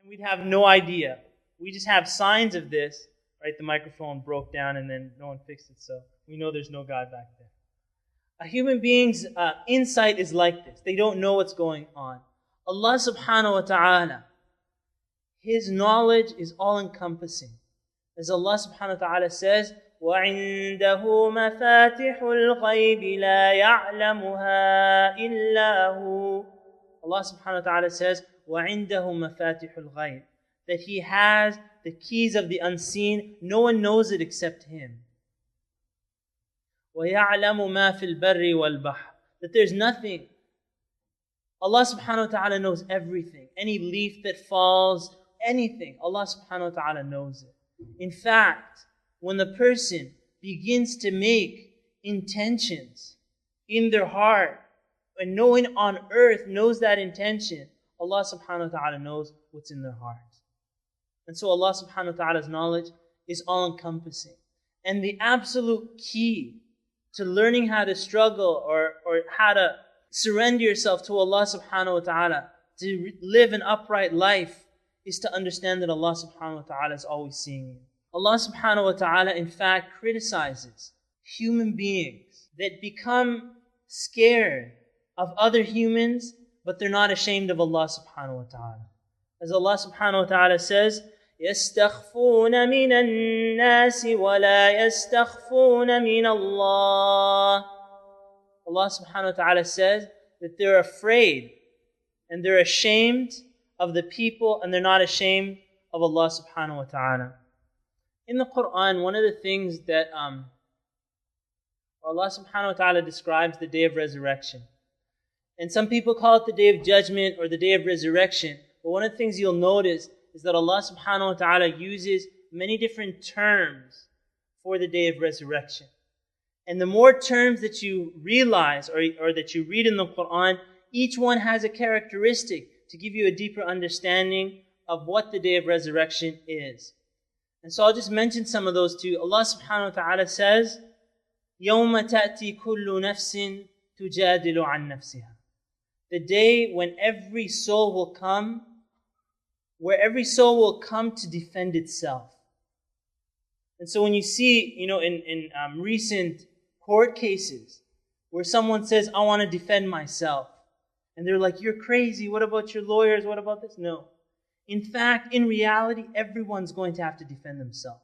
we'd have no idea. We just have signs of this, right? The microphone broke down and then no one fixed it, so we know there's no God back there. A human being's insight is like this. They don't know what's going on. Allah subhanahu wa ta'ala, His knowledge is all-encompassing. As Allah subhanahu wa ta'ala says, وَعِندَهُ مَفَاتِحُ الْغَيْبِ لَا يَعْلَمُهَا إِلَّا هُ. Allah subhanahu wa ta'ala says, وَعِندَهُ مَفَاتِحُ الْغَيْبِ, that He has the keys of the unseen. No one knows it except Him. وَيَعْلَمُ مَا فِي الْبَرِّ وَالْبَحْرِ, that there's nothing. Allah subhanahu wa ta'ala knows everything. Any leaf that falls, anything, Allah subhanahu wa ta'ala knows it. In fact, when the person begins to make intentions in their heart, and no one on earth knows that intention, Allah subhanahu wa ta'ala knows what's in their heart. And so Allah subhanahu wa ta'ala's knowledge is all-encompassing. And the absolute key to learning how to struggle or how to surrender yourself to Allah subhanahu wa ta'ala, to live an upright life, is to understand that Allah subhanahu wa ta'ala is always seeing you. Allah subhanahu wa ta'ala, in fact, criticizes human beings that become scared of other humans, but they're not ashamed of Allah subhanahu wa ta'ala. As Allah subhanahu wa ta'ala says, يَسْتَخْفُونَ مِنَ النَّاسِ وَلَا يَسْتَخْفُونَ مِنَ اللَّهِ. Allah subhanahu wa ta'ala says that they're afraid and they're ashamed of the people and they're not ashamed of Allah subhanahu wa ta'ala. In the Quran, one of the things that Allah subhanahu wa ta'ala describes the day of resurrection. And some people call it the day of judgment or the day of resurrection. But one of the things you'll notice is that Allah subhanahu wa ta'ala uses many different terms for the day of resurrection. And the more terms that you realize or that you read in the Quran, each one has a characteristic to give you a deeper understanding of what the day of resurrection is. And so I'll just mention some of those to you. Allah subhanahu wa ta'ala says, يَوْمَ تَأْتِي كُلُّ نَفْسٍ تُجَادِلُ عَنْ نَفْسِهَا. The day when every soul will come, where every soul will come to defend itself. And so when you see, in recent court cases, where someone says, I want to defend myself, and they're like, you're crazy, what about your lawyers, what about this? No. In fact, in reality, everyone's going to have to defend themselves.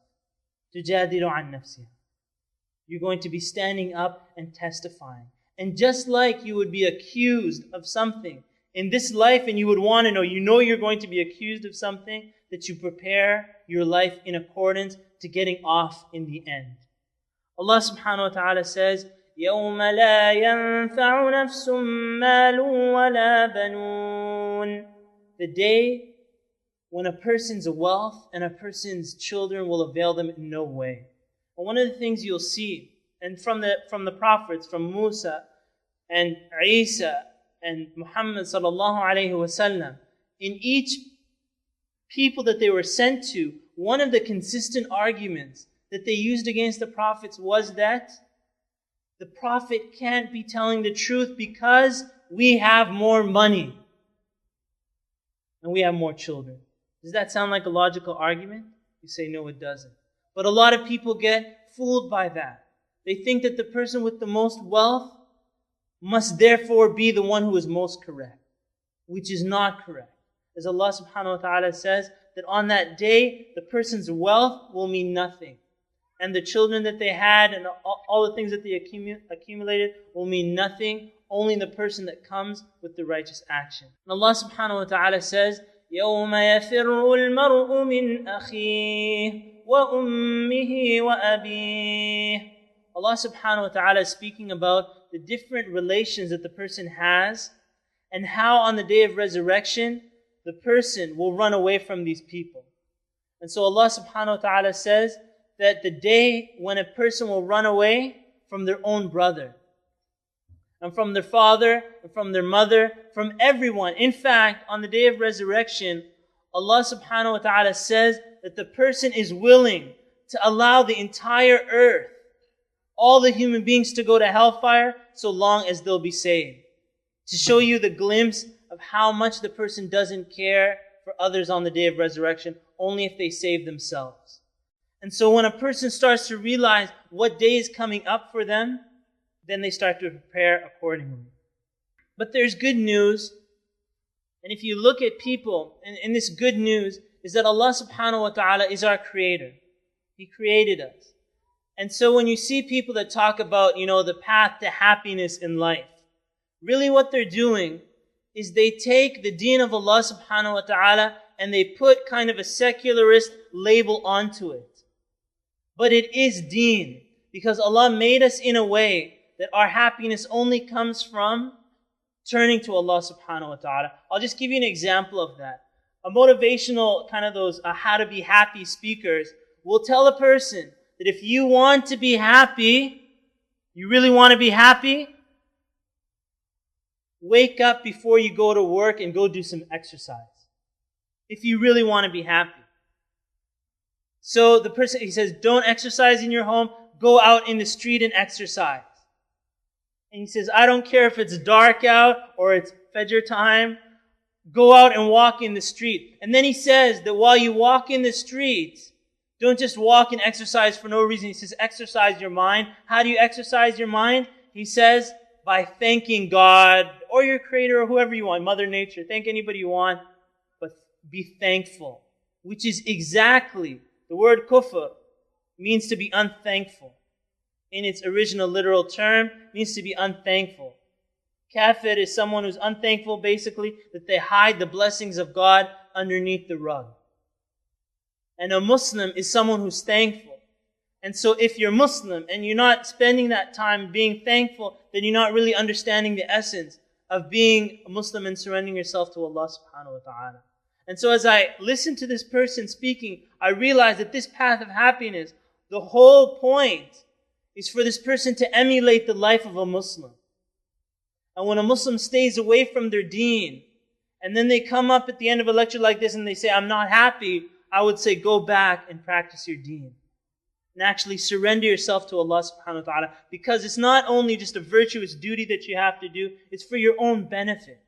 تُجَادِلُ عَنْ نَفْسِهَا. You're going to be standing up and testifying. And just like you would be accused of something in this life, and you would want to know, you're going to be accused of something, that you prepare your life in accordance to getting off in the end. Allah subhanahu wa ta'ala says, يَوْمَ لَا يَنْفَعُ نَفْسٌ مَالٌ وَلَا بَنُونَ. The day when a person's wealth and a person's children will avail them in no way. And one of the things you'll see, and from the prophets, from Musa and Isa and Muhammad sallallahu alayhi wasallam, in each people that they were sent to, one of the consistent arguments that they used against the prophets was that the prophet can't be telling the truth because we have more money and we have more children. Does that sound like a logical argument? You say, no, it doesn't. But a lot of people get fooled by that. They think that the person with the most wealth must therefore be the one who is most correct, which is not correct. As Allah subhanahu wa ta'ala says, that on that day, the person's wealth will mean nothing. And the children that they had and all the things that they accumulated will mean nothing. Only the person that comes with the righteous action. And Allah subhanahu wa ta'ala says, يَوْمَ يَفِرُّ الْمَرْءُ مِنْ أَخِيهِ وَأُمِّهِ وَأَبِيهِ. Allah subhanahu wa ta'ala is speaking about the different relations that the person has and how on the day of resurrection, the person will run away from these people. And so Allah subhanahu wa ta'ala says that the day when a person will run away from their own brother, and from their father, and from their mother, from everyone. In fact, on the day of resurrection, Allah subhanahu wa ta'ala says that the person is willing to allow the entire earth, all the human beings, to go to hellfire so long as they'll be saved. To show you the glimpse of how much the person doesn't care for others on the day of resurrection only if they save themselves. And so when a person starts to realize what day is coming up for them, then they start to prepare accordingly. But there's good news. And if you look at people, and this good news is that Allah subhanahu wa ta'ala is our creator. He created us. And so when you see people that talk about, the path to happiness in life, really what they're doing is they take the deen of Allah subhanahu wa ta'ala and they put kind of a secularist label onto it. But it is deen, because Allah made us in a way that our happiness only comes from turning to Allah subhanahu wa ta'ala. I'll just give you an example of that. A motivational kind of those how to be happy speakers will tell a person that if you want to be happy, you really want to be happy, wake up before you go to work and go do some exercise. If you really want to be happy. So the person, he says, don't exercise in your home, go out in the street and exercise. And he says, I don't care if it's dark out or it's Fajr time, go out and walk in the street. And then he says that while you walk in the street, don't just walk and exercise for no reason. He says, exercise your mind. How do you exercise your mind? He says, by thanking God or your creator or whoever you want, Mother Nature, thank anybody you want, but be thankful, which is exactly, the word kufr means to be unthankful. In its original literal term, means to be unthankful. Kafir is someone who's unthankful, basically, that they hide the blessings of God underneath the rug. And a Muslim is someone who's thankful. And so if you're Muslim and you're not spending that time being thankful, then you're not really understanding the essence of being a Muslim and surrendering yourself to Allah subhanahu wa ta'ala. And so as I listen to this person speaking, I realize that this path of happiness, the whole point is for this person to emulate the life of a Muslim. And when a Muslim stays away from their deen, and then they come up at the end of a lecture like this and they say, I'm not happy, I would say, go back and practice your deen. And actually surrender yourself to Allah subhanahu wa ta'ala. Because it's not only just a virtuous duty that you have to do, it's for your own benefit.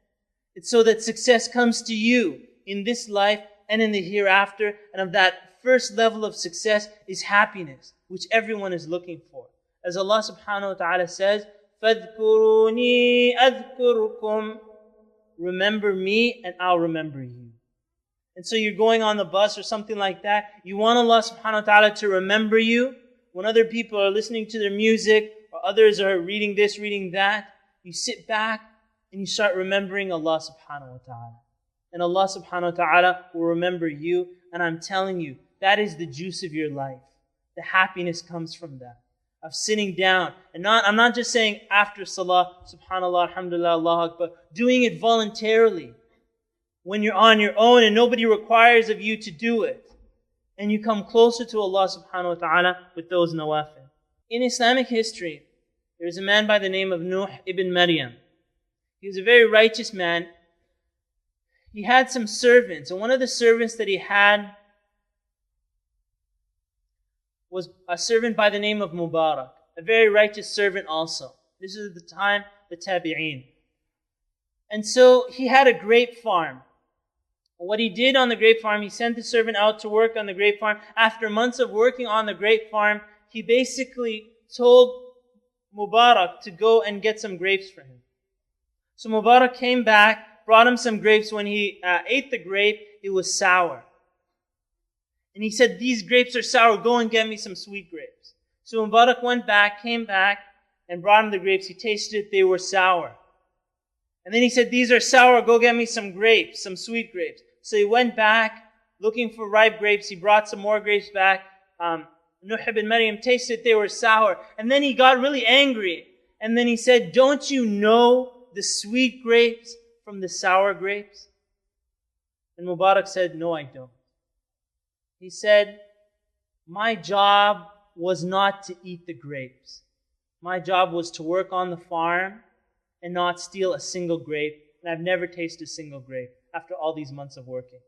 It's so that success comes to you in this life and in the hereafter. And of that first level of success is happiness, which everyone is looking for. As Allah subhanahu wa ta'ala says, فَاذْكُرُونِي أَذْكُرُكُمْ. Remember me and I'll remember you. And so you're going on the bus or something like that. You want Allah subhanahu wa ta'ala to remember you. When other people are listening to their music or others are reading this, reading that, you sit back and you start remembering Allah subhanahu wa ta'ala. And Allah subhanahu wa ta'ala will remember you. And I'm telling you, that is the juice of your life. The happiness comes from that. Of sitting down. And I'm not just saying after salah, subhanallah, alhamdulillah, Allah Akbar, doing it voluntarily. When you're on your own and nobody requires of you to do it. And you come closer to Allah subhanahu wa ta'ala with those nawafil. In Islamic history, there was a man by the name of Nuh ibn Maryam. He was a very righteous man. He had some servants. And one of the servants that he had was a servant by the name of Mubarak. A very righteous servant also. This is the time, the Tabi'een. And so he had a grape farm. What he did on the grape farm, he sent the servant out to work on the grape farm. After months of working on the grape farm, he basically told Mubarak to go and get some grapes for him. So Mubarak came back, brought him some grapes. When he ate the grape, it was sour. And he said, these grapes are sour, go and get me some sweet grapes. So Mubarak went back, came back, and brought him the grapes. He tasted it, they were sour. And then he said, these are sour, go get me some grapes, some sweet grapes. So he went back, looking for ripe grapes. He brought some more grapes back. Nuh ibn Maryam tasted they were sour. And then he got really angry. And then he said, don't you know the sweet grapes from the sour grapes? And Mubarak said, no, I don't. He said, my job was not to eat the grapes. My job was to work on the farm and not steal a single grape. And I've never tasted a single grape after all these months of working.